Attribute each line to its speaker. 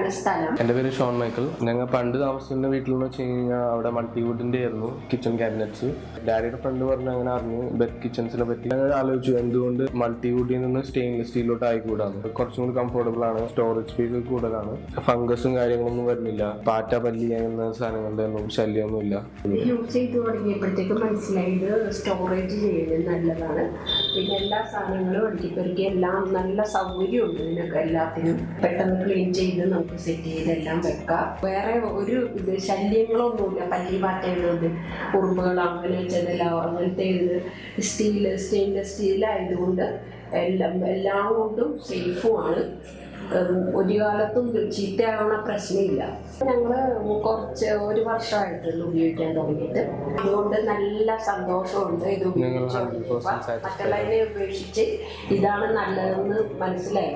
Speaker 1: എവിടെയാണ് സ്ഥലം?
Speaker 2: എൻ്റെ പേര് ഷോൺ മൈക്കിൾ. ഞങ്ങൾ പണ്ട് താമസിക്കുന്ന വീട്ടിലെന്ന് വെച്ച് കഴിഞ്ഞാൽ അവിടെ മൾട്ടിവുഡിൻ്റെ ആയിരുന്നു കിച്ചൺ ക്യാബിനറ്റ്സ്. ഡാഡിയുടെ ഫ്രണ്ട് പറഞ്ഞ് അങ്ങനെ അറിഞ്ഞു ബെത്ത് കിച്ചൺസിനെ പറ്റി. ഞങ്ങൾ ആലോചിച്ചു എന്തുകൊണ്ട് മൾട്ടിവുഡിൽ നിന്ന് സ്റ്റെയിൻലെസ് സ്റ്റീലിലോട്ട് ആയിക്കൂടാണ്. കുറച്ചും കൂടി കംഫർട്ടബിൾ ആണ്, സ്റ്റോറേജ് സ്പേസ് കൂടുതലാണ്, ഫംഗസും കാര്യങ്ങളൊന്നും വരുന്നില്ല, പാറ്റ പല്ലി എന്ന സാധനങ്ങളുടെ ഒന്നും ശല്യമൊന്നും ഇല്ല.
Speaker 1: യൂസ് ചെയ്ത് തുടങ്ങിയപ്പോഴത്തേക്ക് മനസ്സിലായത് സ്റ്റോറേജ് ചെയ്യുന്നത് നല്ലതാണ്. പിന്നെ എല്ലാ സാധനങ്ങളും അടുക്കിപ്പെറുക്കി എല്ലാം നല്ല സൗകര്യമുണ്ട്. ഇതിനൊക്കെ എല്ലാത്തിനും പെട്ടെന്ന് ക്ലീൻ ചെയ്ത് നമുക്ക് സെറ്റ് ചെയ്തെല്ലാം വെക്കാം. വേറെ ഒരു ശല്യങ്ങളൊന്നുമില്ല. പല്ലി പാറ്റയുള്ളത്, ഉറുമ്പുകൾ അങ്ങനെ ചെന്നെല്ലാം അങ്ങനത്തെ ഇത് സ്റ്റെയിൻലെസ് സ്റ്റീലായതുകൊണ്ട് എല്ലാം കൊണ്ടും സേഫുമാണ്. ഒരു കാലത്തും ചീത്തയാവുന്ന പ്രശ്നമില്ല. ഞങ്ങൾ ഒരു വർഷമായിട്ടുള്ളൂ ഉപയോഗിക്കാൻ തുടങ്ങിയിട്ട്. അതുകൊണ്ട് നല്ല സന്തോഷമുണ്ട് ഇത് ഉപയോഗിച്ച്. മറ്റുള്ളതിനെ ഉപേക്ഷിച്ച് ഇതാണ് നല്ലതെന്ന് മനസ്സിലായി.